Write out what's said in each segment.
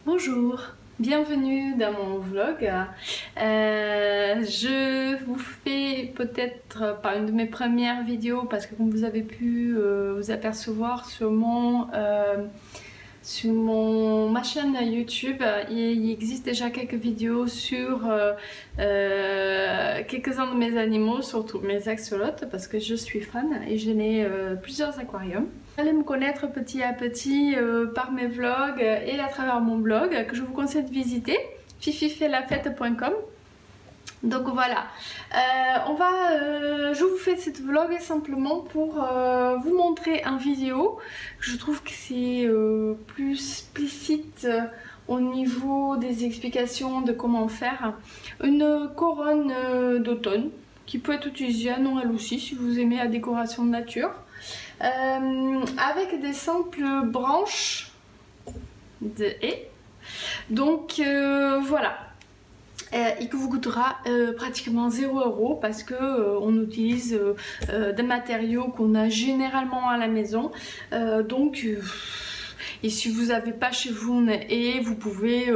Bonjour, bienvenue dans mon vlog. Je vous fais peut-être par une de mes premières vidéos parce que comme vous avez pu vous apercevoir sur ma chaîne YouTube, il existe déjà quelques vidéos sur quelques-uns de mes animaux, surtout mes axolotes, parce que je suis fan et je n'ai plusieurs aquariums. Vous allez me connaître petit à petit par mes vlogs et à travers mon blog que je vous conseille de visiter, fififaitslafête.com. Donc voilà, je vous fais cette vlog simplement pour vous montrer en vidéo. Je trouve que c'est plus explicite au niveau des explications de comment faire une couronne d'automne qui peut être utilisée à Noël aussi si vous aimez la décoration de nature, avec des simples branches de haies. Donc voilà. Et que vous coûtera pratiquement 0 € parce que on utilise des matériaux qu'on a généralement à la maison. Et si vous n'avez pas chez vous une haie, vous pouvez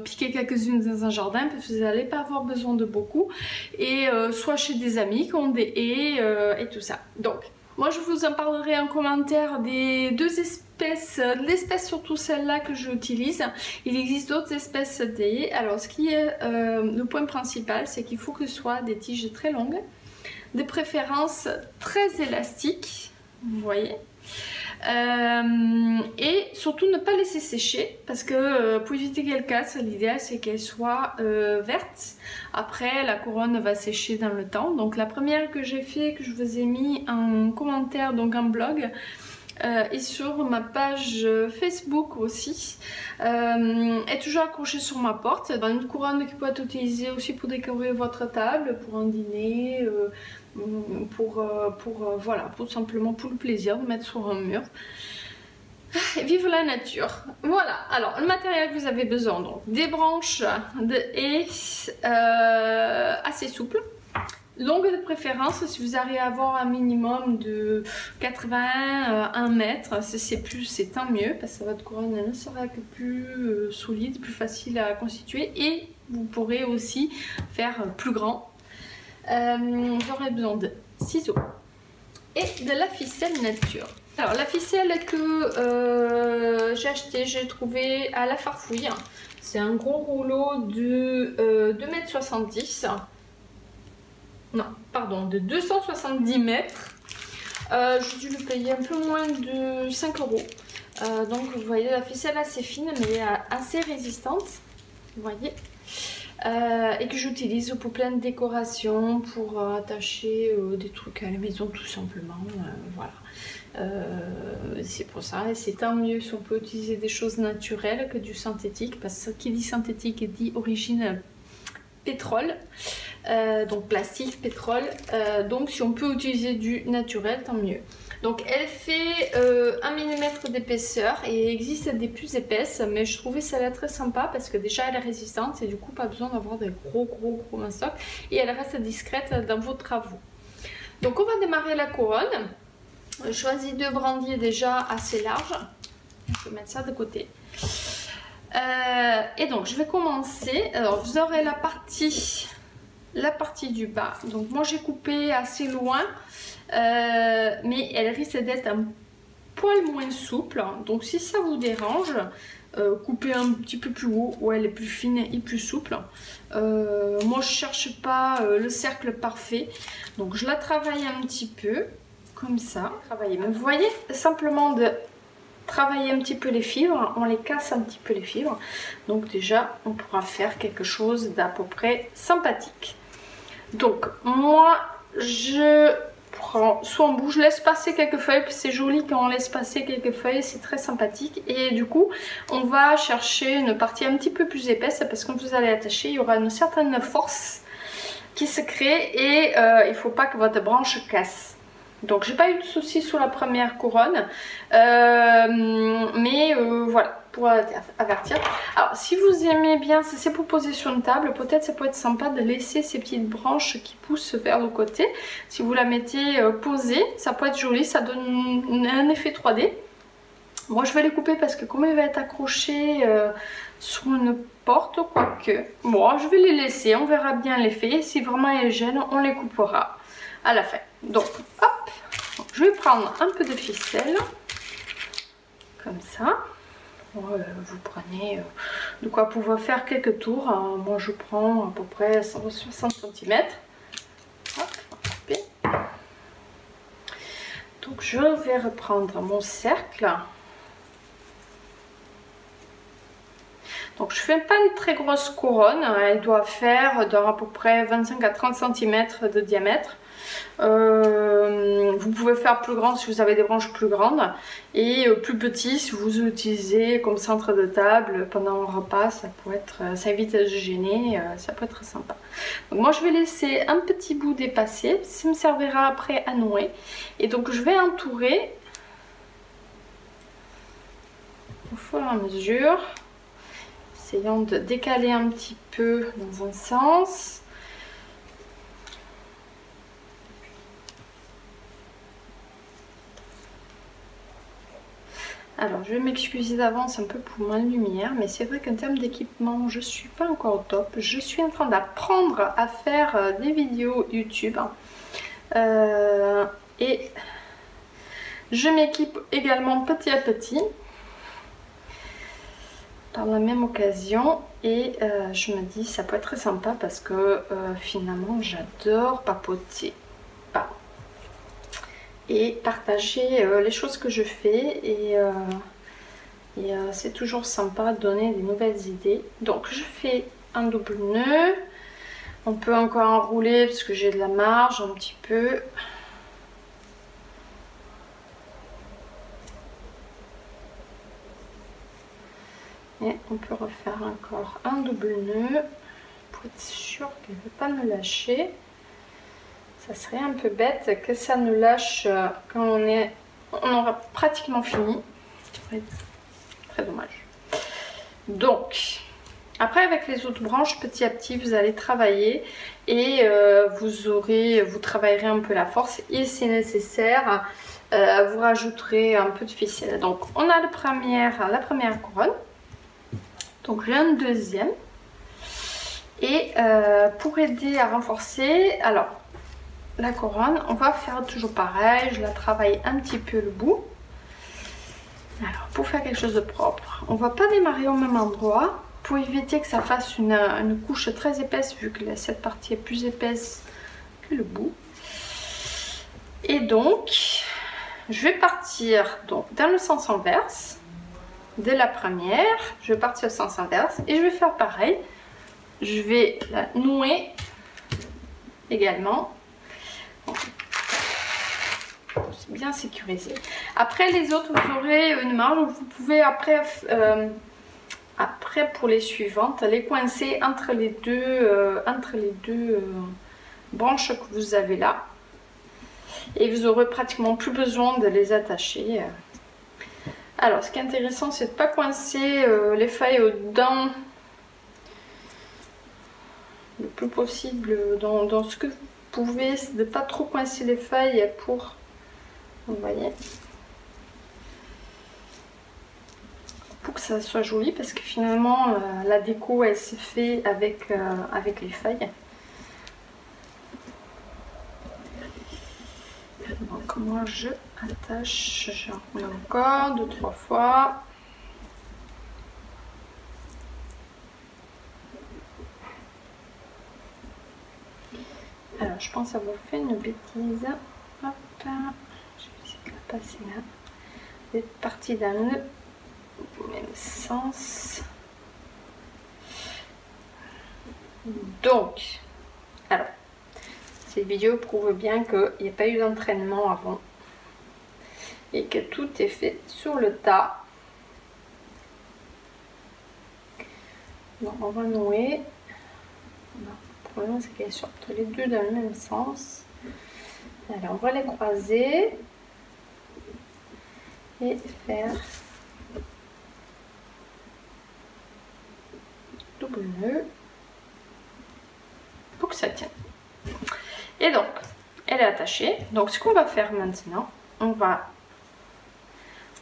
piquer quelques-unes dans un jardin parce que vous n'allez pas avoir besoin de beaucoup. Et soit chez des amis qui ont des haies et tout ça. Donc, moi je vous en parlerai en commentaire des deux espèces, de l'espèce surtout celle-là que j'utilise. Il existe d'autres espèces d'haies. Alors ce qui est le point principal, c'est qu'il faut que ce soit des tiges très longues, de préférence très élastiques, vous voyez. Et surtout ne pas laisser sécher parce que pour éviter qu'elle casse, l'idéal c'est qu'elle soit verte. Après la couronne va sécher dans le temps. Donc la première que j'ai fait, que je vous ai mis en commentaire, donc en blog, et sur ma page Facebook aussi, est toujours accrochée sur ma porte. Une couronne qui peut être utilisée aussi pour décorer votre table, pour un dîner, voilà, pour simplement pour le plaisir de mettre sur un mur. Vive la nature. Voilà, alors le matériel que vous avez besoin, donc des branches de haies assez souples, longue de préférence. Si vous arrivez à avoir un minimum de 80 1 mètre, c'est plus, c'est tant mieux parce que votre couronne ne sera que plus solide, plus facile à constituer, et vous pourrez aussi faire plus grand. J'aurai besoin de ciseaux et de la ficelle nature. Alors la ficelle que j'ai acheté, j'ai trouvé à la Farfouille. C'est un gros rouleau de 2,70 m. Non, pardon, de 270 mètres. J'ai dû le payer un peu moins de 5 €. Donc vous voyez, la ficelle assez fine mais assez résistante. Vous voyez. Et que j'utilise pour plein de décorations, pour attacher des trucs à la maison tout simplement. Voilà. C'est pour ça, et c'est tant mieux si on peut utiliser des choses naturelles que du synthétique, parce que qui dit synthétique dit origine pétrole, donc plastique, pétrole, donc si on peut utiliser du naturel, tant mieux. Donc elle fait 1 mm d'épaisseur et il existe des plus épaisses, mais je trouvais celle-là très sympa parce que déjà elle est résistante et du coup pas besoin d'avoir des gros massocs, et elle reste discrète dans vos travaux. Donc on va démarrer la couronne. Je choisis deux brindilles déjà assez larges, je vais mettre ça de côté. Et donc je vais commencer. Alors vous aurez la partie du bas. Donc moi j'ai coupé assez loin, mais elle risque d'être un poil moins souple. Donc si ça vous dérange, coupez un petit peu plus haut où elle est plus fine et plus souple. Moi je cherche pas le cercle parfait, donc je la travaille un petit peu comme ça. Mais vous voyez, simplement de travailler un petit peu les fibres, on les casse un petit peu les fibres, donc déjà on pourra faire quelque chose d'à peu près sympathique. Donc moi je prends soit en bout, je laisse passer quelques feuilles, puis c'est joli quand on laisse passer quelques feuilles, c'est très sympathique. Et du coup on va chercher une partie un petit peu plus épaisse parce que quand vous allez attacher, il y aura une certaine force qui se crée et il ne faut pas que votre branche casse. Donc j'ai pas eu de soucis sur la première couronne, mais voilà, pour avertir. Alors si vous aimez bien, c'est pour poser sur une table, peut-être ça peut être sympa de laisser ces petites branches qui poussent vers le côté. Si vous la mettez posée, ça peut être joli, ça donne un effet 3D. Moi je vais les couper parce que comme il va être accroché sur une porte ou quoi que, moi je vais les laisser, on verra bien l'effet. Si vraiment il gêne, on les coupera à la fin. Donc hop, je vais prendre un peu de ficelle, comme ça. Vous prenez de quoi pouvoir faire quelques tours. Moi je prends à peu près 160 cm. Donc je vais reprendre mon cercle. Donc je fais pas une très grosse couronne, elle doit faire à peu près 25 à 30 cm de diamètre. Vous pouvez faire plus grand si vous avez des branches plus grandes et plus petit si vous utilisez comme centre de table pendant un repas. Ça évite de se gêner, ça peut être sympa. Donc moi je vais laisser un petit bout dépasser, ça me servira après à nouer. Et donc je vais entourer au fur et à mesure, essayant de décaler un petit peu dans un sens. Alors je vais m'excuser d'avance un peu pour ma lumière, mais c'est vrai qu'en termes d'équipement je suis pas encore au top. Je suis en train d'apprendre à faire des vidéos YouTube et je m'équipe également petit à petit par la même occasion, et je me dis ça peut être très sympa parce que finalement j'adore papoter et partager les choses que je fais, et c'est toujours sympa de donner des nouvelles idées. Donc je fais un double nœud, on peut encore enrouler parce que j'ai de la marge un petit peu. Et on peut refaire encore un double nœud pour être sûr qu'elle ne veut pas me lâcher. Ça serait un peu bête que ça nous lâche quand on aura pratiquement fini. Ça serait très dommage. Donc, après avec les autres branches, petit à petit, vous allez travailler et vous travaillerez un peu la force. Et si nécessaire, vous rajouterez un peu de ficelle. Donc, on a la première couronne. Donc, j'ai une deuxième. Et pour aider à renforcer, alors, la couronne, on va faire toujours pareil, je la travaille un petit peu le bout. Alors pour faire quelque chose de propre, on va pas démarrer au même endroit pour éviter que ça fasse une couche très épaisse, vu que cette partie est plus épaisse que le bout. Et donc je vais partir donc dans le sens inverse dès la première, je vais partir au sens inverse et je vais faire pareil, je vais la nouer également. C'est bien sécurisé. Après les autres, vous aurez une marge, vous pouvez après pour les suivantes les coincer entre les deux branches que vous avez là, et vous aurez pratiquement plus besoin de les attacher. Alors ce qui est intéressant, c'est de ne pas coincer les feuilles dans le plus possible dans ce que vous pouvez, de pas trop coincer les feuilles pour, vous voyez, pour que ça soit joli, parce que finalement la déco elle se fait avec les feuilles. Donc moi je attache, j'enroule encore 2-3 fois. Alors je pense avoir fait une bêtise. Hop, je vais essayer de la passer là. Vous êtes parti dans le même sens. Donc, alors, cette vidéo prouve bien qu'il n'y a pas eu d'entraînement avant et que tout est fait sur le tas. Donc on va nouer. Le problème c'est qu'elle est sur les deux dans le même sens. Alors on va les croiser et faire double nœud pour que ça tienne. Et donc elle est attachée. Donc ce qu'on va faire maintenant, on va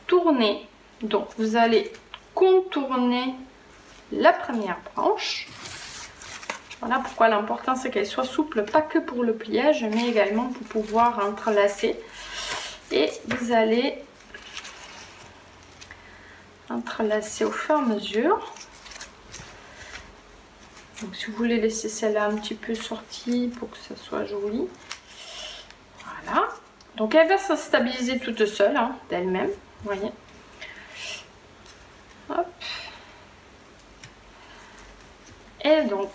tourner Donc vous allez contourner la première branche. Voilà pourquoi l'important c'est qu'elle soit souple, pas que pour le pliage, mais également pour pouvoir entrelacer. Et vous allez entrelacer au fur et à mesure. Donc si vous voulez laisser celle-là un petit peu sortie pour que ça soit joli. Voilà. Donc elle va se stabiliser toute seule, hein, d'elle-même. Vous voyez. Hop. Et donc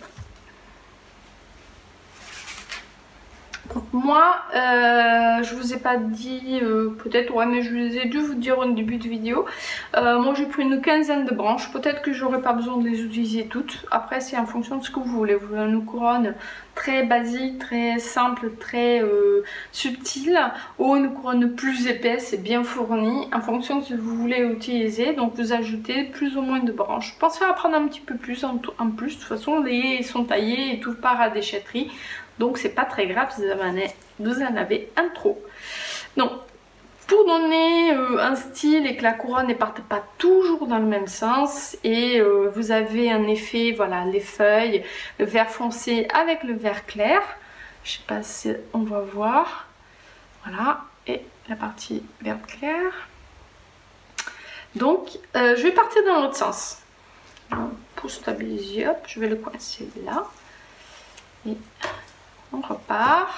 moi, je vous ai pas dit, peut-être, ouais, mais je vous ai dû vous dire au début de vidéo. Moi, j'ai pris une quinzaine de branches. Peut-être que j'aurai pas besoin de les utiliser toutes. Après, c'est en fonction de ce que vous voulez. Vous voulez une couronne très basique, très simple, très subtile, ou une couronne plus épaisse et bien fournie, en fonction de ce que vous voulez utiliser. Donc, vous ajoutez plus ou moins de branches. Pensez à prendre un petit peu plus en plus. De toute façon, les haies sont taillées et tout part à déchetterie. Donc c'est pas très grave si vous en avez un trop. Donc pour donner un style et que la couronne ne parte pas toujours dans le même sens et vous avez un effet, voilà, les feuilles, le vert foncé avec le vert clair. Je sais pas si on va voir. Voilà, et la partie vert clair. Donc je vais partir dans l'autre sens. Pour stabiliser, hop, je vais le coincer là. Et on repart.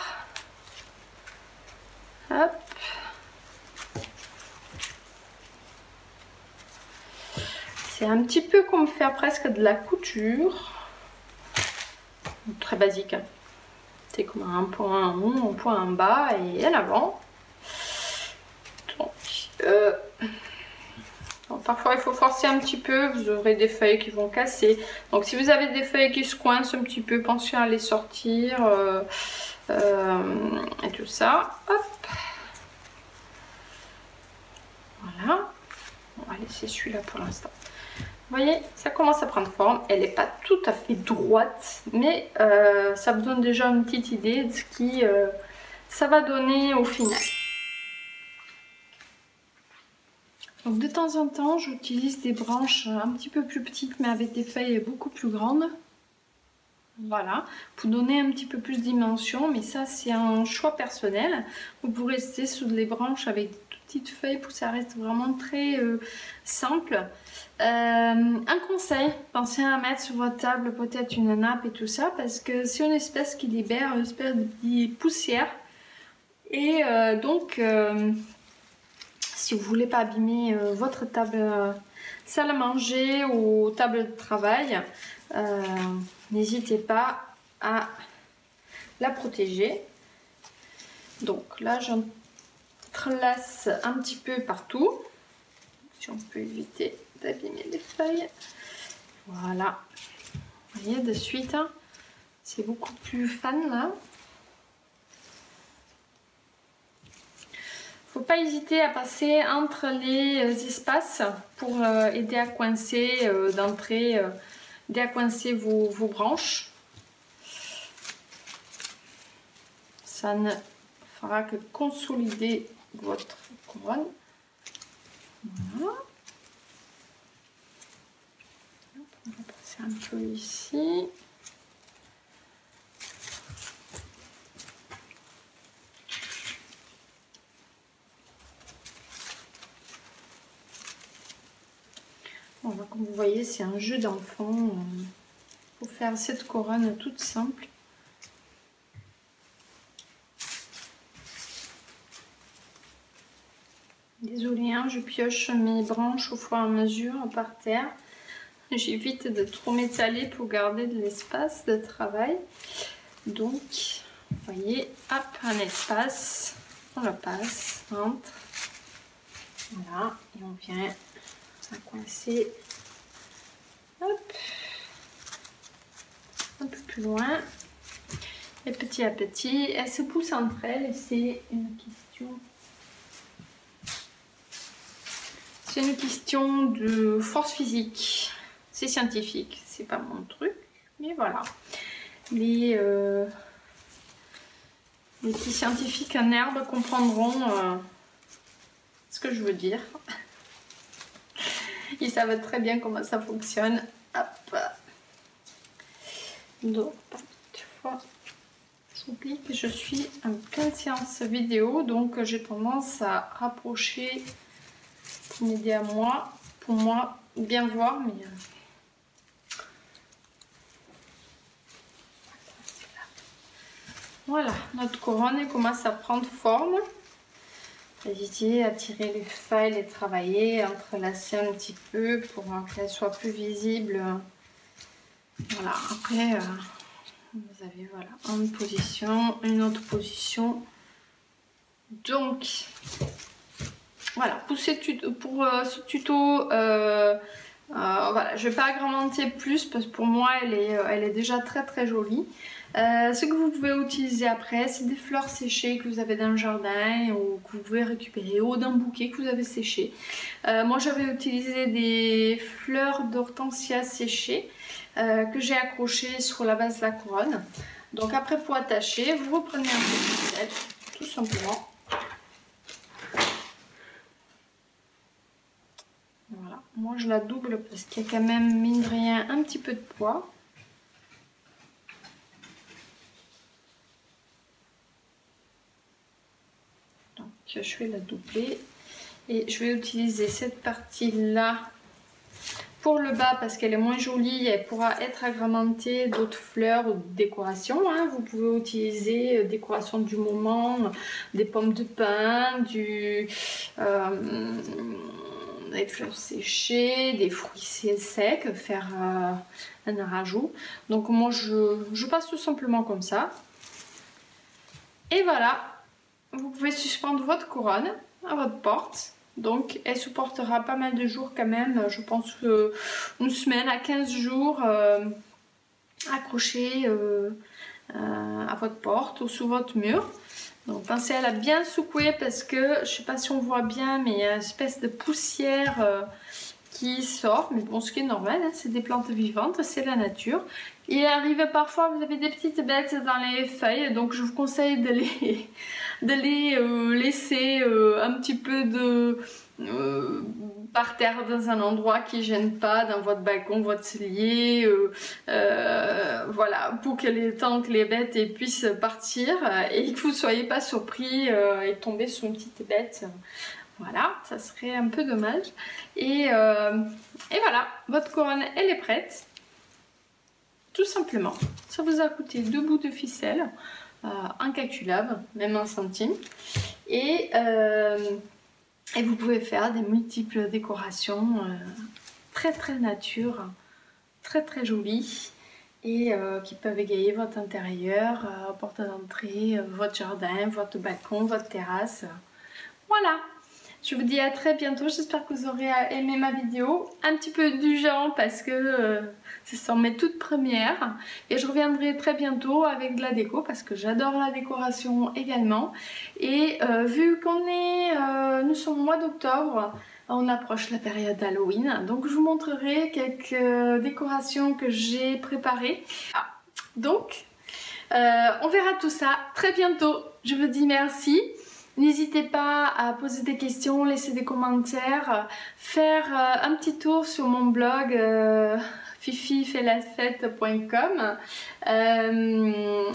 Hop. C'est un petit peu comme faire presque de la couture. Très basique. Hein. C'est comme un point en haut, un point en bas et à l'avant. Donc, parfois il faut forcer un petit peu, vous aurez des feuilles qui vont casser. Donc si vous avez des feuilles qui se coincent un petit peu, pensez à les sortir. Et tout ça, hop, voilà, on va laisser celui-là pour l'instant. Vous voyez, ça commence à prendre forme, elle n'est pas tout à fait droite, mais ça vous donne déjà une petite idée de ce qui ça va donner au final. Donc de temps en temps, j'utilise des branches un petit peu plus petites, mais avec des feuilles beaucoup plus grandes. Voilà, pour donner un petit peu plus de dimension, mais ça c'est un choix personnel. Vous pouvez rester sur les branches avec des toutes petites feuilles pour que ça reste vraiment très simple. Un conseil, pensez à mettre sur votre table peut-être une nappe et tout ça, parce que c'est une espèce qui libère une espèce de poussière. Et donc, si vous voulez pas abîmer votre table salle à manger ou table de travail, n'hésitez pas à la protéger. Donc là j'entrelace un petit peu partout, si on peut éviter d'abîmer les feuilles. Voilà, vous voyez de suite, hein, c'est beaucoup plus fan là. Faut pas hésiter à passer entre les espaces pour aider à coincer d'entrée, aider à coincer vos branches. Ça ne fera que consolider votre couronne. Voilà. On va passer un peu ici. Voilà, comme vous voyez, c'est un jeu d'enfant pour faire cette couronne toute simple. Désolée, hein, je pioche mes branches au fur et à mesure par terre. J'évite de trop m'étaler pour garder de l'espace de travail. Donc, vous voyez, hop, un espace, on le passe entre. Voilà, et on vient à coincer, hop, un peu plus loin. Et petit à petit, elles se poussent entre elles et c'est une question. C'est une question de force physique. C'est scientifique, c'est pas mon truc, mais voilà. Les petits scientifiques en herbe comprendront ce que je veux dire. Ils savent très bien comment ça fonctionne. Hop. Donc, petite fois, j'oublie que je suis en pleine séance vidéo, donc j'ai tendance à rapprocher pour m'aider à moi, pour moi bien voir, mais voilà, notre couronne elle commence à prendre forme. Éviter à tirer les feuilles, les travailler, entrelacer un petit peu pour qu'elle soit plus visible. Voilà, après vous avez voilà une position, une autre position. Donc voilà, pour ce tuto, voilà, je ne vais pas agrémenter plus parce que pour moi elle est déjà très jolie. Ce que vous pouvez utiliser après, c'est des fleurs séchées que vous avez dans le jardin ou que vous pouvez récupérer, ou d'un bouquet que vous avez séché. Moi j'avais utilisé des fleurs d'hortensia séchées que j'ai accrochées sur la base de la couronne. Donc après, pour attacher, vous reprenez un peu de ficelle, tout simplement. Voilà, moi je la double parce qu'il y a quand même, mine de rien, un petit peu de poids. Je vais la doubler et je vais utiliser cette partie là pour le bas parce qu'elle est moins jolie. Elle pourra être agrémentée d'autres fleurs ou de décoration, hein. Vous pouvez utiliser décoration du moment, des pommes de pin, des fleurs séchées, des fruits secs, faire un rajout. Donc moi je passe tout simplement comme ça et voilà. Vous pouvez suspendre votre couronne à votre porte. Donc elle supportera pas mal de jours quand même. Je pense une semaine à 15 jours accrochée à votre porte ou sous votre mur. Donc pensez à la bien secouer parce que je sais pas si on voit bien, mais il y a une espèce de poussière qui sort. Mais bon, ce qui est normal, hein, c'est des plantes vivantes, c'est la nature. Il arrive parfois, vous avez des petites bêtes dans les feuilles, donc je vous conseille de les laisser un petit peu par terre dans un endroit qui ne gêne pas, dans votre balcon, votre cellier, voilà, pour que le temps que les bêtes puissent partir et que vous ne soyez pas surpris et tomber sur une petite bête. Voilà, ça serait un peu dommage. Et voilà, votre couronne, elle est prête. Tout simplement. Ça vous a coûté 2 bouts de ficelle, incalculable, même 1 centime. Et vous pouvez faire des multiples décorations très nature, très jolies. Et qui peuvent égayer votre intérieur, porte d'entrée, votre jardin, votre balcon, votre terrasse. Voilà. Je vous dis à très bientôt, j'espère que vous aurez aimé ma vidéo. Un petit peu du genre parce que ce sont mes toutes premières. Et je reviendrai très bientôt avec de la déco parce que j'adore la décoration également. Et vu qu'on nous sommes au mois d'octobre, on approche la période d'Halloween. Donc je vous montrerai quelques décorations que j'ai préparées. Donc on verra tout ça très bientôt. Je vous dis merci. N'hésitez pas à poser des questions, laisser des commentaires, faire un petit tour sur mon blog fififaitlasfête.com.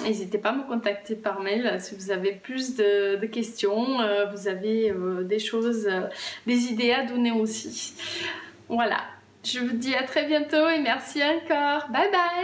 N'hésitez pas à me contacter par mail si vous avez plus de questions, vous avez des choses, des idées à donner aussi. Voilà, je vous dis à très bientôt et merci encore. Bye bye!